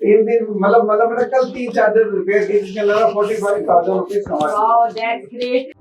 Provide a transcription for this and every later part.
3 दिन मतलब मैंने कल 3 चार्जर रिपेयर किए जिसके लगा 45,000 रुपीज कमा। Wow that's great.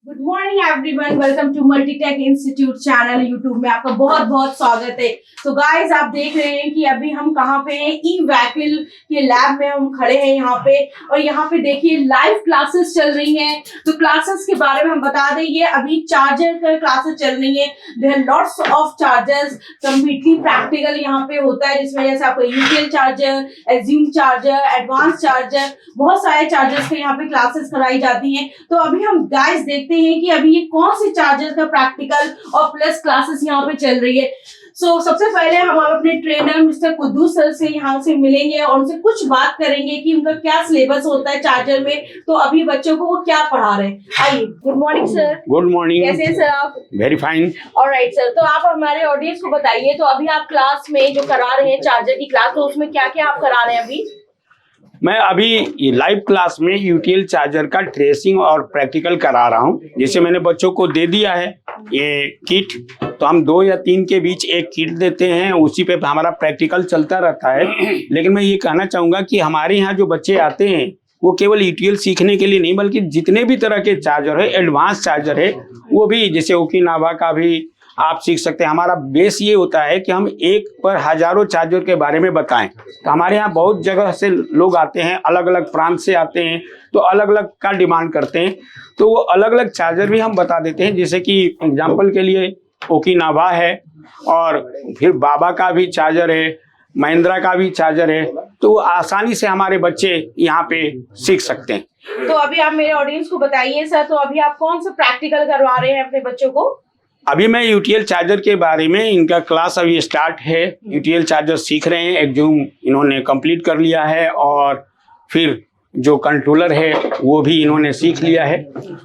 Good morning everyone, welcome to Multitech institute channel YouTube में आपका बहुत बहुत स्वागत है। तो गाइस आप देख रहे हैं कि अभी हम कहाँ पे हैं, ई व्हीकल के लैब में हम खड़े हैं यहाँ पे। और यहाँ पे देखिए लाइव क्लासेस चल रही हैं। तो क्लासेस के बारे में हम बता दें, ये अभी चार्जर का क्लासेस चल रही है। There are lots of chargers, completely practical यहाँ पे होता है, जिसमें जैसे आपको यूपीएल चार्जर, एज्यूम चार्जर, एडवांस चार्जर, बहुत सारे चार्जर्स के यहाँ पे क्लासेस कराई जाती हैं। तो अभी हम गाइस देखते हैं कि अभी ये कौन से चार्जर का प्रैक्टिकल और प्लस क्लासेस यहाँ पे चल रही है। सबसे पहले हम अपने ट्रेनर मिस्टर कुद्दूस सर से यहाँ से मिलेंगे और उनसे कुछ बात करेंगे कि उनका क्या सिलेबस होता है चार्जर में, तो अभी बच्चों को वो क्या पढ़ा रहे हैं। आइए। Good morning sir. Good morning. कैसे हैं सर आप? Very fine. ऑलराइट सर, तो आप हमारे ऑडियंस को बताइए, तो अभी आप क्लास में जो करा रहे हैं चार्जर की क्लास, तो उसमें क्या क्या आप करा रहे हैं अभी? मैं अभी लाइव क्लास में यूटीएल चार्जर का ट्रेसिंग और प्रैक्टिकल करा रहा हूँ। जैसे मैंने बच्चों को दे दिया है ये किट, तो हम 2 या 3 के बीच एक किट देते हैं, उसी पे हमारा प्रैक्टिकल चलता रहता है। लेकिन मैं ये कहना चाहूँगा कि हमारे यहाँ जो बच्चे आते हैं वो केवल यूटीएल सीखने के लिए नहीं, बल्कि जितने भी तरह के चार्जर है, एडवांस चार्जर है, वो भी जैसे ओकिनावा का भी आप सीख सकते हैं। हमारा बेस ये होता है कि हम एक पर हजारों चार्जर के बारे में बताएं। तो हमारे यहाँ बहुत जगह से लोग आते हैं, अलग अलग प्रांत से आते हैं, तो अलग अलग का डिमांड करते हैं, तो वो अलग अलग चार्जर भी हम बता देते हैं। जैसे कि एग्जांपल के लिए ओकिनावा है, और फिर बाबा का भी चार्जर है, महिंद्रा का भी चार्जर है, तो आसानी से हमारे बच्चे यहाँ पे सीख सकते हैं। तो अभी आप मेरे ऑडियंस को बताइए सर, तो अभी आप कौन सा प्रैक्टिकल करवा रहे हैं अपने बच्चों को? अभी मैं यूटीएल चार्जर के बारे में, इनका क्लास अभी स्टार्ट है, यूटीएल चार्जर सीख रहे हैं। एग्जूम इन्होंने कंप्लीट कर लिया है, और फिर जो कंट्रोलर है वो भी इन्होंने सीख लिया है।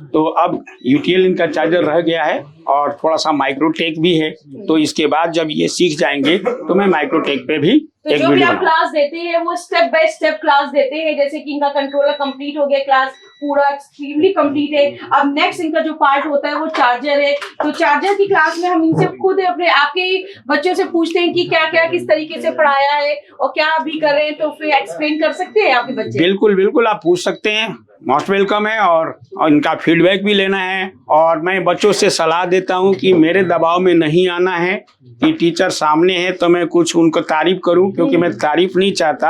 तो अब यूटीएल इनका चार्जर रह गया है, और थोड़ा सा माइक्रोटेक भी है। तो इसके बाद जब ये सीख जाएंगे तो मैं माइक्रोटेक पे भी तो जो भी आप क्लास देते हैं वो स्टेप बाय स्टेप क्लास देते हैं। जैसे कि इनका कंट्रोलर कंप्लीट हो गया, क्लास पूरा एक्सट्रीमली कंप्लीट है। अब नेक्स्ट इनका जो पार्ट होता है वो चार्जर है। तो चार्जर की क्लास में हम इनसे खुद अपने आपके बच्चों से पूछते हैं कि क्या क्या किस तरीके से पढ़ाया है और क्या अभी कर रहे हैं, तो फिर एक्सप्लेन कर सकते हैं आपके बच्चे? बिल्कुल बिल्कुल, आप पूछ सकते हैं, मोस्ट वेलकम है। और इनका फीडबैक भी लेना है। और मैं बच्चों से सलाह देता हूं कि मेरे दबाव में नहीं आना है कि टीचर सामने है तो मैं कुछ उनको तारीफ करूं, क्योंकि मैं तारीफ नहीं चाहता।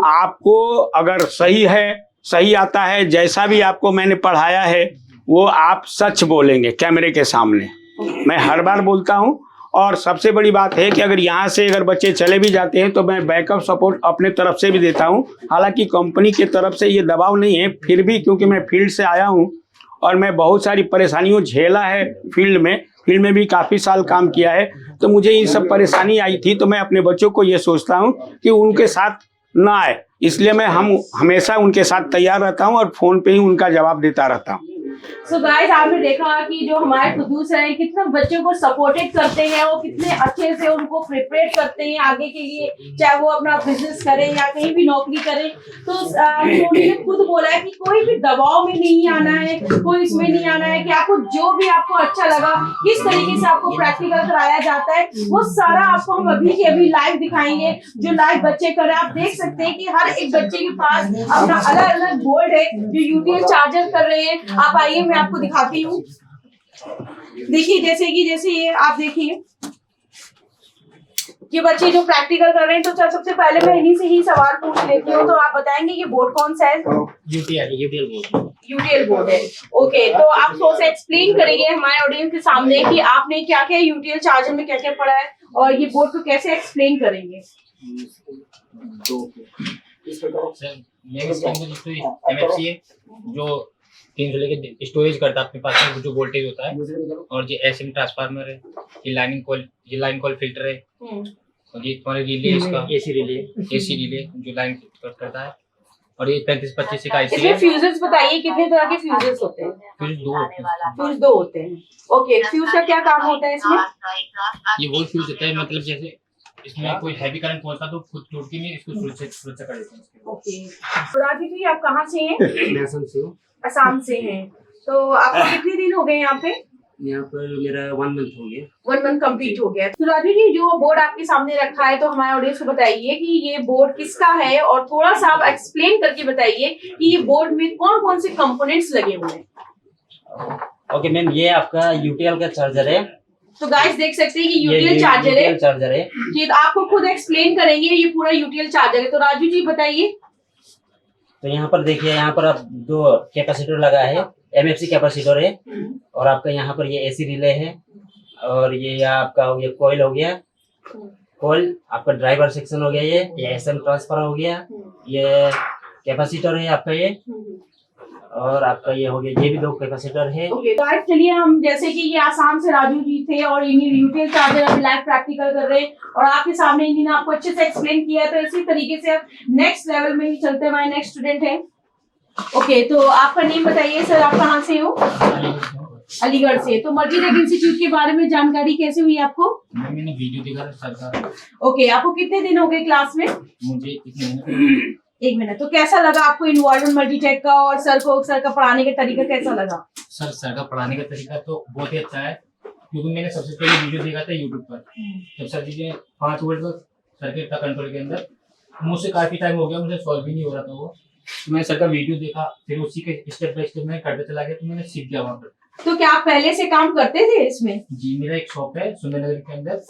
आपको अगर सही है, सही आता है, जैसा भी आपको मैंने पढ़ाया है वो आप सच बोलेंगे कैमरे के सामने। मैं हर बार बोलता हूं। और सबसे बड़ी बात है कि अगर यहाँ से अगर बच्चे चले भी जाते हैं तो मैं बैकअप सपोर्ट अपने तरफ से भी देता हूँ। हालांकि कंपनी की तरफ से ये दबाव नहीं है, फिर भी क्योंकि मैं फील्ड से आया हूँ और मैं बहुत सारी परेशानियों झेला है फील्ड में भी काफ़ी साल काम किया है, तो मुझे ये सब परेशानी आई थी। तो मैं अपने बच्चों को ये सोचता हूँ कि उनके साथ ना आए, इसलिए मैं हमेशा उनके साथ तैयार रहता हूँ और फ़ोन पे ही उनका जवाब देता रहता हूँ। सो गाइस, आपने देखा कि जो हमारे कुद्दूस हैं कितना बच्चों को सपोर्टेड करते हैं, वो कितने अच्छे से उनको प्रिपेयर करते हैं आगे के लिए, चाहे वो अपना बिजनेस करें या कहीं भी नौकरी करें। तो उन्होंने खुद बोला है कि कोई भी दबाव में नहीं आना है, कोई इसमें नहीं आना है, कि आपको जो भी आपको अच्छा लगा, किस तरीके से आपको प्रैक्टिकल कराया जाता है, वो सारा आपको हम अभी के अभी लाइव दिखाएंगे। जो लाइव बच्चे कर रहे हैं, आप देख सकते हैं कि हर एक बच्चे के पास अपना अलग अलग बोर्ड है जो यूटीएल चार्जर कर रहे हैं। आप आइए, मैं आपको दिखाती हूँ। देखिए, जैसे ये आप देखिए, ये बच्चे जो प्रैक्टिकल कर रहे हैं, तो सबसे पहले मैं इन्हीं से ही सवाल पूछ लेती हूँ। तो आप बताएंगे ये बोर्ड कौन सा है? यूटीएल बोर्ड है। ओके, तो आप थोड़ा सा एक्सप्लेन करेंगे हमारे ऑडियंस के सामने कि आपने क्या क्या यूटीएल चार्जर में क्या क्या पढ़ा है, और ये बोर्ड को कैसे एक्सप्लेन करेंगे? MFC है जो 3 से लेके स्टोरेज करता है अपने पास में जो वोल्टेज होता है, और ये एसएम ट्रांसफार्मर है, ये लाइन कॉल फिल्टर है, और ये तुम्हारा रिले, इसका एसी रिले जो लाइन करता है, और ये 3525 का आईसी है। इसमें फ्यूजेस बताइए, कितने तरह के फ्यूजेस होते हैं? फ्यूज 2 होते हैं। फ्यूज 2 होते हैं। ओके, फ्यूज का क्या काम होता है इसमें? ये वो फ्यूज होता है, मतलब जैसे इसमें कोई हैवी करंट पहुंचता तो खुद टूट के नहीं, इसको सुरक्षा कर देते हैं। ओके, राजी जी आप कहाँ से हैं? मैं असम से हूँ। असम से हैं। तो आपको कितने दिन हो गए यहाँ पे? यहाँ पर मेरा 1 मंथ हो गया। 1 मंथ कंप्लीट हो गया। तो राजू जी, जो बोर्ड आपके सामने रखा है, तो हमारे ऑडियंस को बताइए कि ये बोर्ड किसका है, और थोड़ा सा आप एक्सप्लेन करके बताइए कि ये बोर्ड में कौन कौन से कंपोनेंट्स लगे हुए हैं। ओके मैम, ये आपका यूटीएल का चार्जर है। तो गाइस देख सकते हैं कि यूटीएल चार्जर है। चार्जर है ये तो आपको खुद एक्सप्लेन करेंगे, ये पूरा यूटीएल चार्जर है। तो राजू जी बताइए। तो यहाँ पर देखिए, यहाँ पर आप 2 कैपेसिटर लगा है, एमएफसी कैपेसिटर है, और आपका यहाँ पर ये एसी रिले है, और ये आपका ये कॉइल हो गया, कॉइल आपका ड्राइवर सेक्शन हो गया, ये एसएम ट्रांसफर हो गया, ये कैपेसिटर है आपका ये, और आपका ये हो गया, ये भी 2 कैपेसिटर है। ओके तो आज चलिए हम, जैसे कि ये आसाम से राजू जी थे और इन्हीं यूटीएल चार्जर अभी लाइव प्रैक्टिकल कर रहे हैं और आपके सामने इन्होंने आपको अच्छे से एक्सप्लेन किया, तो इसी तरीके से अब नेक्स्ट लेवल में ही चलते हैं। हमारे नेक्स्ट स्टूडेंट है। ओके तो आपका नेम बताइए सर, आप कहाँ से हो? अलीगढ़ से। तो मल्टीटेक इंस्टीट्यूट के बारे में जानकारी कैसे हुई आपको? मैंने वीडियो देखा था सर का। ओके, आपको कितने दिन हो गए क्लास में? मुझे 1 महीना। तो कैसा लगा आपको इन्वायरमेंट मल्टीटेक का, और सर का पढ़ाने का तरीका कैसा लगा? सर का पढ़ाने का तरीका तो बहुत ही अच्छा है, क्योंकि मैंने सबसे पहले वीडियो देखा था यूट्यूब पर। जब सर जी ने 5 वर्ड सर्किट था कंट्रोल के अंदर, मुझसे काफी टाइम हो गया, मुझे सॉल्व भी नहीं हो रहा था वो। तो मैंने सर का वीडियो देखा, फिर उसी के स्टेप बाय स्टेप मैं करते चला गया, तो मैंने सीख गया वहाँ पर। तो क्या आप पहले से काम करते थे इसमें? जी, मेरा एक शॉप है सुंदरनगर के अंदर,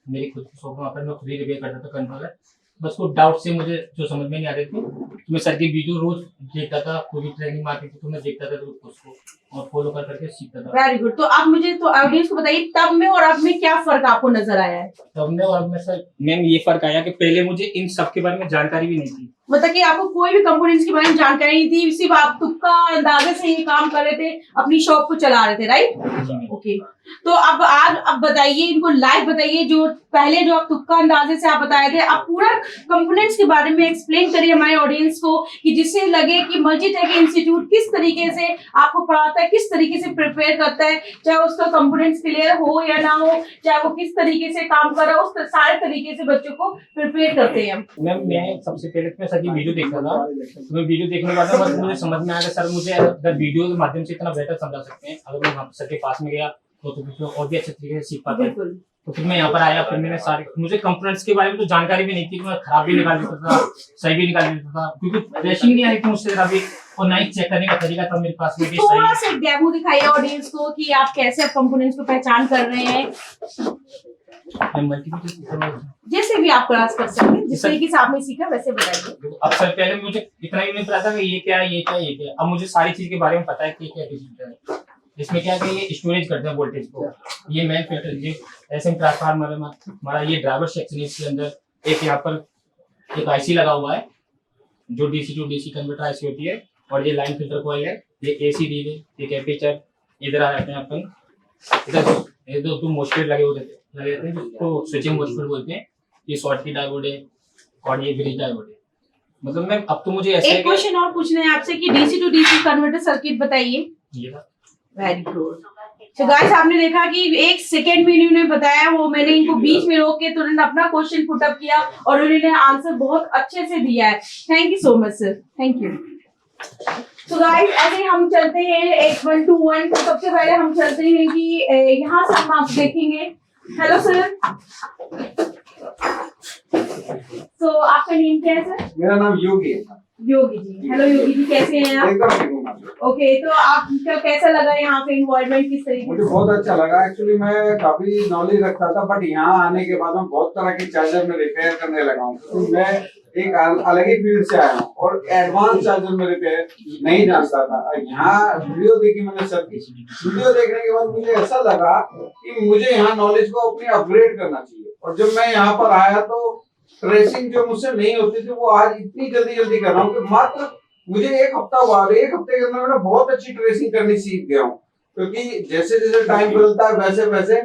मेरी खुद की शॉप है, वहाँ पर मैं खुद ही रिपेयर करता था कंट्रोलर। बस कुछ डाउट से मुझे जो समझ में नहीं आ रही थी, तो मैं सर की वीडियो रोज देखता था, खुद ही ट्रेनिंग मारती थी, तो मैं देखता था तो उसको और फॉलो कर करके सीखता था। Very good. तो आप मुझे तो ऑडियंस को बताइए, तब में और अब में क्या फर्क आपको नजर आया है? तब में और अब में सर मैम ये फर्क आया कि पहले मुझे इन सब के बारे में जानकारी भी नहीं थी। मतलब कि आपको कोई भी कंपोनेंट्स के बारे में जानकारी नहीं थी, सिर्फ आप तुक्का अंदाजे से ये काम कर रहे थे, अपनी शॉप को चला रहे थे, राइट? ओके तो अब बताइए इनको लाइव बताइए, जो पहले जो आप तुक्का अंदाजे से आप बताए थे, आप पूरा कंपोनेंट्स के बारे में एक्सप्लेन करिए हमारे ऑडियंस को, कि जिससे लगे कि मल्टीटेक इंस्टीट्यूट किस तरीके से आपको पढ़ाता है, किस तरीके से प्रिपेयर करता है, चाहे उसका कंपोनेंट्स क्लियर हो या ना हो, चाहे वो किस तरीके से काम कर रहा है, उस सारे तरीके से बच्चों को प्रिपेयर करते हैं। मैम मैं सबसे पहले मैं सर की वीडियो देखता था, तो मैं वीडियो देखने के बाद बस मुझे समझ में आया सर मुझे अगर वीडियो के माध्यम से इतना बेहतर समझा सकते हैं, अगर मैं वहाँ सर के पास में गया तो और भी अच्छे तरीके से सीख पाता है। तो फिर मैं यहाँ पर आया, फिर मैंने मुझे कंपोनेंट्स के बारे में तो जानकारी भी नहीं थी, मैं खराब भी निकाल देता था, सही भी निकाल देता था, क्योंकि रेशिंग नहीं आई थी मुझसे अभी, और ना ही चेक करने का तरीका था मेरे पास में। थोड़ा सा डेमो दिखाइए ऑडियंस को कि आप कैसे कंपोनेंट्स को पहचान कर रहे हैं, जैसे भी आप क्लास कर सकते हैं, जिस तरीके से आपने सीखा वैसे बताइए। अब सर पहले मुझे इतना ही नहीं पता था कि ये क्या है, ये क्या है, ये क्या है। अब मुझे सारी चीज के बारे में पता है कि क्या डिजिटल है, इसमें क्या है कि ये स्टोरेज करते हैं वोल्टेज को, ये मेन फिल्टर, ये एसएम ट्रांसफार्मर है हमारा, ये ड्राइवर सेक्शन है, इसके अंदर एक यहाँ पर एक आईसी लगा हुआ है जो DC to DC converter IC होती है, और ये लाइन फिल्टर कॉइल है, ये एसी रिले, ये कैपेसिटर, इधर आ जाते हैं अपन, इधर ये दो मॉस्फेट लगे रहते हैं जिसको स्विचिंग मॉस्फेट बोलते हैं, ये शॉर्ट की डायोड है और ये ब्रिज डायोड है। मतलब मैम अब तो मुझे ऐसे एक क्वेश्चन और पूछना है आपसे कि DC to DC converter circuit बताइए। ये था। Very good. तो गाइस आपने देखा कि 1 सेकेंड में इन्होंने बताया, वो मैंने इनको बीच में रोक के तुरंत अपना क्वेश्चन पुट अप किया और उन्होंने आंसर बहुत अच्छे से दिया है। Thank you so much sir, thank you. तो गाइस ऐसे हम चलते हैं 1 1 2 1। तो सबसे पहले हम चलते हैं कि यहाँ से हम आप देखेंगे। हेलो सर, तो आपका नेम क्या है सर? मेरा नाम योगी है। योगी जी। हेलो योगी जी, कैसे हैं आप? एकदम ठीक हूँ। ओके तो आपका कैसा लगा यहाँ पे इन्वॉल्वमेंट, किस तरीके? मुझे बहुत अच्छा लगा। एक्चुअली मैं काफी नॉलेज रखता था, बट यहाँ आने के बाद मैं बहुत तरह के चार्जर में रिपेयर करने लगा हूँ, तो मैं एक अलग ही फील्ड से आया हूँ और एडवांस चार्जर में रिपेयर नहीं जानता था। यहाँ वीडियो देखी मैंने सर की, वीडियो देखने के बाद मुझे ऐसा लगा कि मुझे यहाँ नॉलेज को अपनी अपग्रेड करना चाहिए, और जब मैं यहाँ पर आया तो ट्रेसिंग जो मुझसे नहीं होती थी वो आज इतनी जल्दी कर रहा हूँ कि मात्र मुझे 1 हफ्ता हुआ, 1 हफ्ते के अंदर मैं बहुत अच्छी ट्रेसिंग करनी सीख गया हूँ, क्योंकि जैसे जैसे टाइम बदलता है वैसे वैसे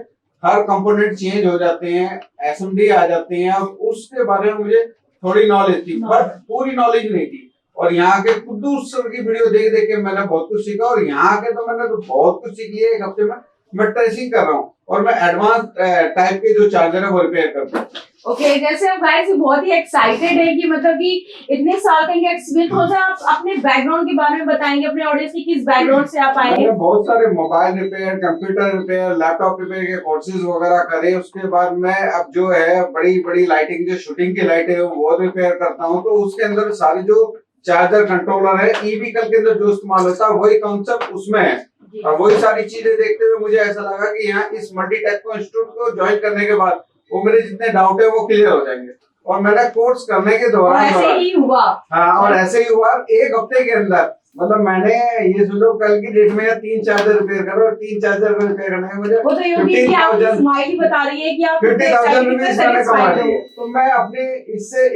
हर कंपोनेंट चेंज हो जाते हैं, एसएमडी आ जाते हैं, उसके बारे में मुझे थोड़ी नॉलेज थी बट पूरी नॉलेज नहीं थी। और यहाँ के कुद्दूस सर की वीडियो देख देख के मैंने बहुत कुछ सीखा, और यहाँ के तो मैंने तो बहुत कुछ सीख लिया 1 हफ्ते में। मैं ट्रेसिंग कर रहा हूँ और मैं एडवांस टाइप के जो चार्जर है वो रिपेयर करता हूँ। ओके जैसे अब गाइस बहुत ही एक्साइटेड है कि मतलब कि इतने साल का एक्सपीरियंस हो जाए, आप अपने बैकग्राउंड के बारे में बताएंगे अपने ऑडियंस की, किस बैकग्राउंड से आप आए मैंने हैं? बहुत सारे mobile repair, computer repair, laptop repair के कोर्सेज वगैरह करे। उसके बाद मैं अब जो है बड़ी बड़ी लाइटिंग, जो शूटिंग की लाइटें है वो रिपेयर करता हूँ। तो उसके अंदर सारी जो चार्जर कंट्रोलर है, ई व्हीकल के अंदर जो इस्तेमाल होता है वही कॉन्सेप्ट उसमें है। और वही सारी चीजें देखते हुए मुझे ऐसा लगा कि यहाँ इस मल्टीटेक इंस्टीट्यूट को ज्वाइन करने के बाद वो मेरे जितने डाउट है वो क्लियर हो जाएंगे। और मैंने कोर्स करने के और दौरान ऐसे ही हुआ। हाँ, और ऐसे ही हुआ। एक हफ्ते के अंदर मतलब मैंने ये सुनो कल की डेट में 3 चार्जर रिपेयर करो, और 3 चार्जर को रिपेयर करने में मुझे वो तो योगी की आपकी स्माइल ही बता रही है कि आप 50,000 रुपीज मैंने कमा satisfied लिए। हो। तो मैं अपने इससे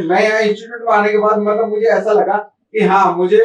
मैं यहाँ इंस्टीट्यूट में आने के बाद मतलब मुझे ऐसा लगा कि हाँ, मुझे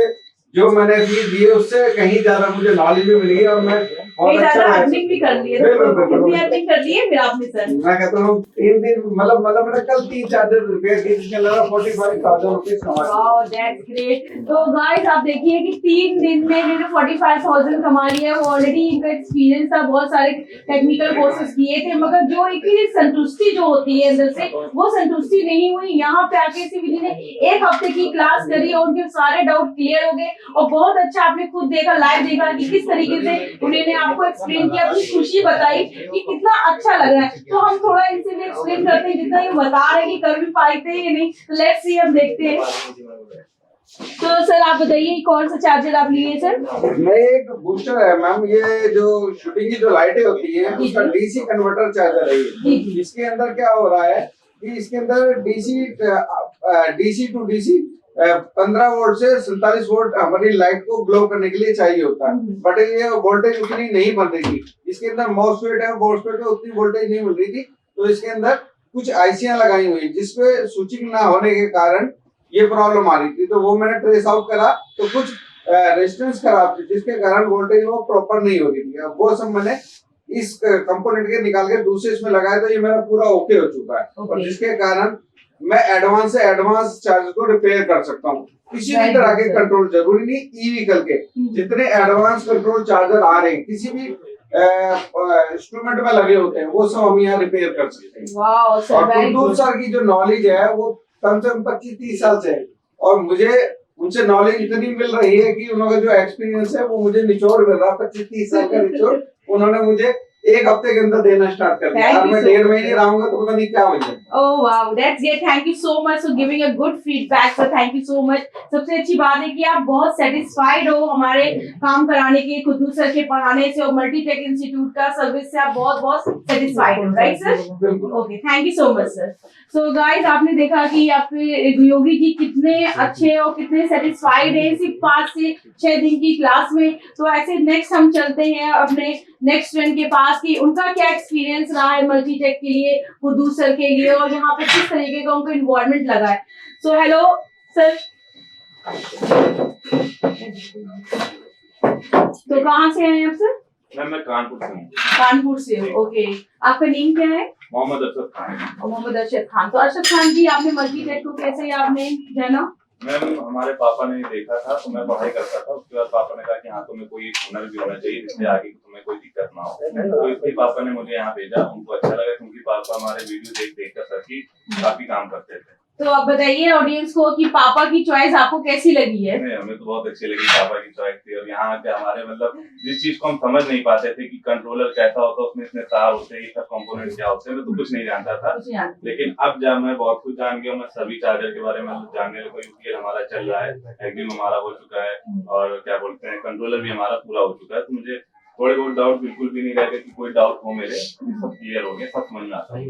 जो मैंने फीस दी है उससे कहीं ज्यादा मुझे नॉलेज भी मिली है और मैं बहुत कहीं अच्छा ज्यादा महसूस- अर्निंग भी कर ली है। बिल्कुल, तो बिल्कुल। कितनी अर्निंग कर ली है फिर आपने सर? मैं कहता हूँ 3 दिन मतलब मैंने कल 3 चार्जर रिपेयर किए जिसके अंदर 45,000 रुपीज कमा लिए। Wow that's great. तो गाइस आप देखिए कि 3 दिन में इन्होंने 45,000 कमा लिया। वो ऑलरेडी इनका एक्सपीरियंस था, बहुत सारे टेक्निकल कोर्सेज किए थे, मगर जो एक संतुष्टि जो होती है अंदर से वो संतुष्टि नहीं हुई। यहाँ पे आके सिविली ने 1 हफ्ते की क्लास करी और उनके सारे डाउट क्लियर हो गए। और बहुत अच्छा आपने खुद देखा, लाइव देखा कि किस तरीके से उन्होंने आपको एक्सप्लेन किया, अपनी खुशी बताई कि कितना अच्छा लग रहा है। तो हम थोड़ा इनसे भी एक्सप्लेन करते हैं, जितना ये बता रहे हैं कि कर भी पाते हैं या नहीं। तो लेट्स सी, हम देखते हैं। तो सर आप बताइए कौन सा चार्जर आप लिए सर? मैं एक बूस्टर है मैम, ये जो शूटिंग की जो लाइटें होती हैं उसका डीसी कन्वर्टर चार्जर है ये। इसके अंदर क्या हो रहा है कि इसके अंदर डीसी टू डीसी 15 वोल्ट से 47 वोल्ट हमारी लाइट को ग्लो करने के लिए चाहिए होता है। बट ये वोल्टेज उतनी नहीं बन रही थी। इसके अंदर मॉसफेट है, मॉसफेट में उतनी वोल्टेज नहीं मिल रही थी। तो इसके अंदर कुछ आईसियां लगाई हुई जिसपे स्विचिंग ना होने के कारण ये प्रॉब्लम आ रही थी। तो वो मैंने ट्रेस आउट करा तो कुछ रेजिस्टेंस खराब थी जिसके कारण वोल्टेज वो प्रॉपर नहीं हो रही थी। अब वो सब मैंने इस कंपोनेंट के निकाल के दूसरे इसमें लगाया तो ये मेरा पूरा ओके हो चुका है। और जिसके कारण मैं एडवांस से एडवांस चार्जर को रिपेयर कर सकता हूँ। किसी भी तरह के कंट्रोल, जरूरी नहीं ई व्हीकल के, जितने एडवांस कंट्रोल चार्जर आ रहे हैं किसी भी इंस्ट्रूमेंट में लगे होते हैं वो सब हम यहाँ रिपेयर कर सकते हैं। वाओ सर, और वेरी कुलदीप गुड। सर की जो नॉलेज है वो कम से कम 25-30 साल से है और मुझे उनसे नॉलेज इतनी मिल रही है कि उनका जो एक्सपीरियंस है वो मुझे निचोड़ मिल रहा है। 25-30 साल का निचोड़ उन्होंने मुझे 1 हफ्ते के अंदर देना स्टार्ट कर दिया। Thank और you मैं so 1.5 much. महीने रहूंगा तो पता नहीं क्या हो जाए। Oh wow, that's great. Thank you so much for giving a good feedback. So thank you so much. सबसे अच्छी बात है कि आप बहुत सेटिस्फाइड हो हमारे काम कराने के, खुद सर के पढ़ाने से और मल्टीटेक इंस्टीट्यूट का सर्विस से आप बहुत बहुत सेटिस्फाइड हो, राइट सर? बिल्कुल। Okay, thank you so much sir. So guys आपने देखा कि आपके योगी जी कितने अच्छे और कितने सेटिस्फाइड है सिर्फ 5 से 6 दिन की क्लास में। तो ऐसे नेक्स्ट हम चलते हैं अपने नेक्स्ट फ्रेंड के पास कि उनका क्या एक्सपीरियंस रहा है मल्टीटेक के लिए, कुद्दूस सर के लिए, और यहाँ पे किस तरीके का उनको इन्वॉल्वमेंट लगा है। सो हेलो सर, तो कहाँ से हैं आप सर? मैं कानपुर से हूँ। कानपुर से हो, ओके। आपका नेम क्या है? मोहम्मद अरशद खान। मोहम्मद अरशद खान। तो अरशद खान जी, आपने मल्टीटेक को कैसे आपने जाना? मैम हमारे पापा ने देखा था तो मैं पढ़ाई करता था। उसके बाद पापा ने कहा कि हाँ तुम्हें कोई हुनर भी होना चाहिए जिससे आगे तुम्हें कोई दिक्कत ना हो। तो इसलिए पापा ने मुझे यहाँ भेजा। उनको अच्छा लगा क्योंकि पापा हमारे वीडियो देख कर सर की काफी काम करते थे। तो आप बताइए ऑडियंस को कि पापा की चॉइस आपको कैसी लगी है? नहीं, हमें तो बहुत अच्छी लगी पापा की चॉइस थी। और यहाँ के हमारे मतलब जिस चीज को हम समझ नहीं पाते थे कि कंट्रोलर कैसा होता है, उसमें इतने तार होते हैं, ये सब कंपोनेंट क्या होते हैं, मैं तो कुछ नहीं जानता था। लेकिन अब जब मैं बहुत कुछ जान गया, मैं सभी चार्जर के बारे में जानने लगा। यूपीएल हमारा चल रहा है, एक्टिव हमारा हो चुका है और क्या बोलते हैं कंट्रोलर भी हमारा पूरा हो चुका है। तो मुझे थोड़े बहुत डाउट बिल्कुल भी नहीं रह गए कि कोई डाउट हो मेरे, सब क्लियर हो गया, सब समझ में आता है।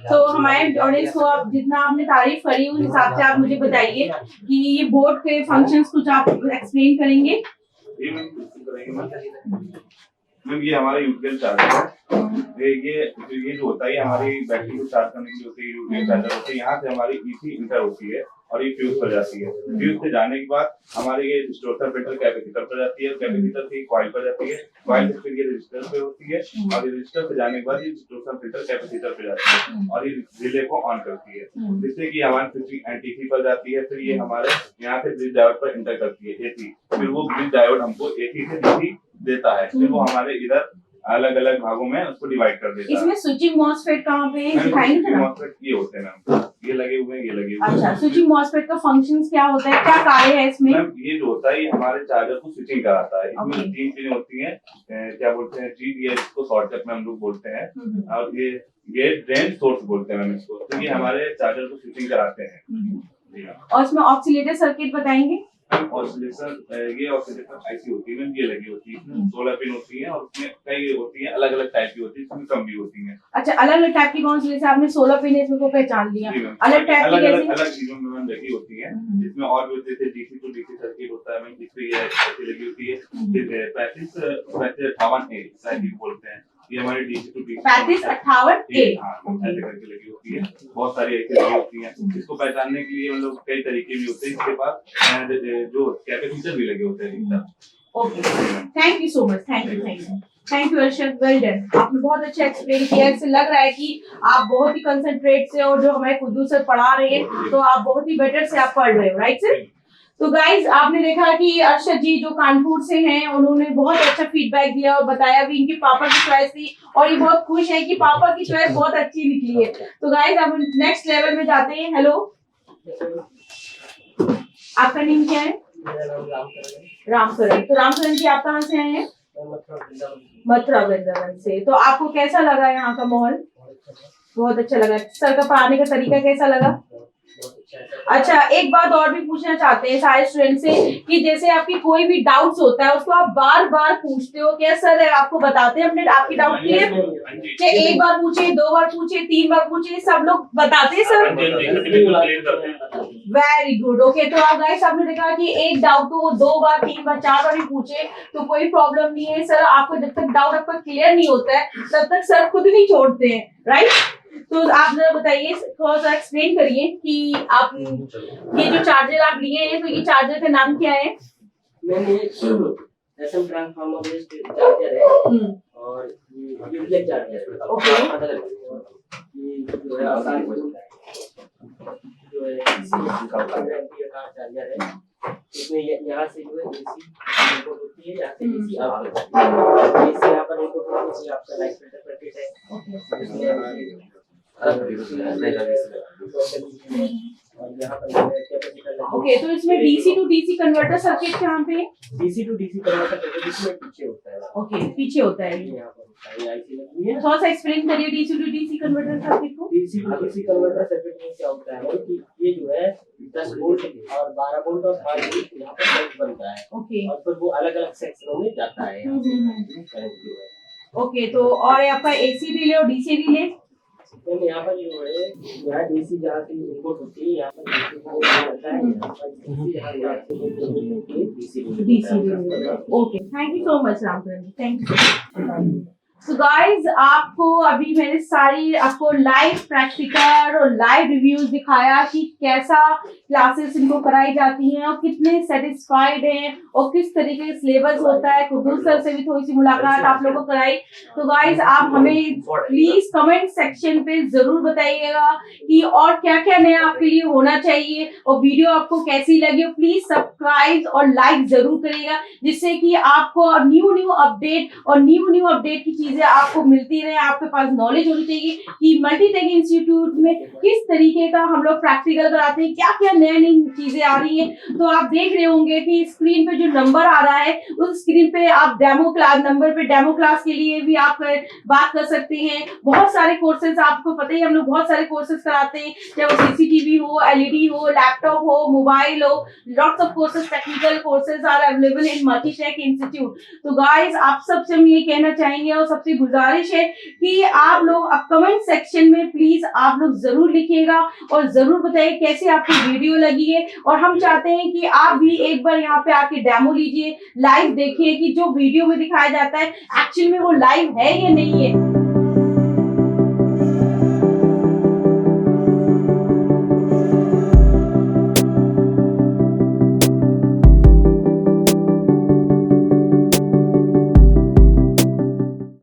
तो हमारे ऑडियंस को आप जितना आपने तारीफ करी उस हिसाब से आप मुझे बताइए कि ये बोर्ड के फंक्शंस कुछ आप एक्सप्लेन करेंगे? मैम ये हमारा यूटीएल चार्जर है। ये जो होता है हमारी बैटरी को चार्ज करने के लिए होती है, यूटीएल चार्जर होती है। यहाँ से हमारी ईसी इंटर होती है और ये फ्यूज पर जाती है। फ्यूज से जाने के बाद हमारे ये स्टोटर फिल्टर कैपेसिटर पर जाती है, कैपेसिटर से कॉइल पर जाती है, कॉइल से फिर ये रजिस्टर पे होती है और ये रजिस्टर पे जाने के बाद ये स्टोटर फिल्टर कैपेसिटर पे जाती है और ये रिले को ऑन करती है, जिससे कि हमारी स्विचिंग एनटीसी पर जाती है। फिर ये हमारे यहाँ से ब्रिज डायोड पर इंटर करती है एसी। फिर वो ब्रिज डायोड हमको एसी से डीसी देता है, फिर वो हमारे इधर अलग अलग भागों में उसको डिवाइड कर देता है। इसमें स्विचिंग मॉसफेट कहाँ पे है दिखाएंगे जरा? मॉसफेट ये होते हैं मैम, ये लगे हुए हैं, ये लगे हुए हैं। अच्छा, स्विचिंग मॉसफेट का फंक्शंस क्या होता है, क्या कार्य है इसमें? मैम ये जो होता है ये हमारे चार्जर को स्विचिंग कराता है। इसमें Okay. 3 चीजें होती हैं, क्या बोलते हैं, चीज ये इसको शॉर्टकट में हम लोग बोलते हैं, और ये गेट ड्रेन सोर्स बोलते हैं मैम इसको। तो ये हमारे चार्जर को स्विचिंग कराते हैं। जी हाँ। और इसमें ऑक्सीलेटर सर्किट बताएंगे? ऑसिलेटर, ये ऑसिलेटर ऐसी होती है मैम, ये लगी होती है, 16 पिन होती है, और उसमें कई होती है, अलग अलग टाइप की होती है, इसमें कम भी होती है। अच्छा, अलग अलग टाइप की कौन सी? जैसे आपने 16 पिन इसमें को पहचान लिया, जी मैम, अलग टाइप की अलग कैसे? अलग चीजों में मैम लगी होती है। इसमें और भी होते थे, डीसी टू डीसी सर्किट होता है मैम, जिसमें ये ऐसी लगी होती है। फिर 3558A सर्किट बोलते हैं, ये हमारी डीसी टू डीसी 3558A। हाँ, ऐसे करके लगी होती है। बहुत सारी ऐसी लगी होती है। इसको पहचानने के लिए मतलब कई तरीके भी होते हैं। इसके पास जो कैपेसिटर भी लगे होते हैं एकदम। Okay, thank you so much, thank you Arshad, well done. आपने बहुत अच्छा एक्सप्लेन किया। इससे लग रहा है कि आप बहुत ही कंसंट्रेट से, और जो हमारे खुद सर पढ़ा रहे हैं तो आप बहुत ही बेटर से आप पढ़ रहे हो, राइट सर? तो गाइज आपने देखा कि अर्शद जी जो कानपुर से हैं, उन्होंने बहुत अच्छा फीडबैक दिया और बताया भी इनकी पापा की चॉइस थी, और ये बहुत खुश है कि पापा की चॉइस बहुत अच्छी निकली है। तो गाइज अब नेक्स्ट लेवल में जाते हैं। हेलो, आपका नेम क्या है? रामकरण। तो रामकरण जी आप कहाँ से आए हैं? मथुरा वृंदावन से। तो आपको कैसा लगा यहाँ का माहौल? बहुत अच्छा लगा। सर का पढ़ाने का तरीका कैसा लगा? अच्छा, एक बात और भी पूछना चाहते हैं सारे स्टूडेंट से कि जैसे आपकी कोई भी डाउट्स होता है उसको आप बार बार पूछते हो क्या? सर आपको बताते हैं अपने आपकी डाउट क्लियर? कि एक बार पूछे, 2 बार पूछे, 3 बार पूछे, सब लोग बताते हैं सर? Very good. ओके, तो आप गाइस आपने देखा कि एक डाउट को वो 2 बार, 3 बार, 4 बार भी पूछे तो कोई प्रॉब्लम नहीं है सर। आपको जब तक डाउट आपका क्लियर नहीं होता है तब तक सर खुद नहीं छोड़ते हैं, राइट? तो आप जरा बताइए, थोड़ा सा एक्सप्लेन करिए कि आप ये जो चार्जर आप लिए हैं, तो ये चार्जर का नाम क्या है? मैंने एसएम ट्रांसफार्मर बेस्ड चार्जर है, और ये ड्यूप्लेक्स चार्जर है। ओके। ये जो है आपका जो है एम्पीयर का चार्जर है। इसमें यहाँ से जो है एसी इनपुट होती है, यहाँ से एसी आउटपुट होती है। एसी यहाँ पर इनपुट होती है, आपका लाइट फिल्टर सर्किट है, इसमें और यहाँ पर कैपेसिटर लगा। ओके, तो इसमें DC to DC converter circuit कहाँ पे है? DC to DC converter circuit इसमें पीछे होता है। ओके, पीछे होता है ये। यहाँ पर होता है, ये आईसी लगी है। थोड़ा सा एक्सप्लेन करिए DC to DC converter circuit को। DC to DC converter circuit में क्या होता है कि ये जो है 10 वोल्ट और 12 वोल्ट और 5 वोल्ट यहाँ पर करंट बनता है, ओके, और फिर वो अलग अलग सेक्शनों में जाता है यहाँ से करंट जो है। ओके, तो और आपका एसी रिले और डीसी रिले? तो यहाँ पर जो है यहाँ डीसी जहाँ से इनपुट होती है, यहाँ पर डीसी होता है, यहाँ पर डीसी यहाँ से DC relay. Okay, thank you so much Ramkaran, thank you. तो गाइज आपको अभी मैंने सारी आपको लाइव प्रैक्टिकल और लाइव रिव्यूज दिखाया कि कैसा क्लासेस इनको कराई जाती हैं और कितने सेटिस्फाइड हैं और किस तरीके का सिलेबस होता है। कुदूस सर से भी थोड़ी सी मुलाकात आप लोगों को कराई। तो गाइज आप हमें प्लीज कमेंट सेक्शन पे जरूर बताइएगा कि और क्या क्या नया आपके लिए होना चाहिए, और वीडियो आपको कैसी लगी। प्लीज सब्सक्राइब और लाइक जरूर करिएगा, जिससे कि आपको न्यू अपडेट की चीजें आपको मिलती रहे। आपके पास नॉलेज होनी चाहिए कि मल्टीटेक इंस्टीट्यूट में किस तरीके का हम लोग प्रैक्टिकल कराते हैं, क्या क्या नई चीजें आ रही हैं। तो आप देख रहे होंगे कि स्क्रीन पे जो नंबर आ रहा है उस स्क्रीन पे आप डेमो क्लास के लिए भी आप बात कर सकते हैं। बहुत सारे कोर्सेज आपको पता ही, हम लोग बहुत सारे कोर्सेज कराते हैं, चाहे वो सीसीटीवी हो, एलईडी हो, लैपटॉप हो, मोबाइल हो। Lots of courses, technical courses are available in Multitech institute. तो गाइज आप सबसे हम ये कहना चाहेंगे और सबसे गुजारिश है कि आप लोग अब कमेंट सेक्शन में प्लीज आप लोग जरूर लिखिएगा और जरूर बताइए कैसे आपको वीडियो लगी है। और हम चाहते हैं कि आप भी एक बार यहाँ पे आके डेमो लीजिए, लाइव देखिए कि जो वीडियो में दिखाया जाता है एक्चुअल में वो लाइव है या नहीं है।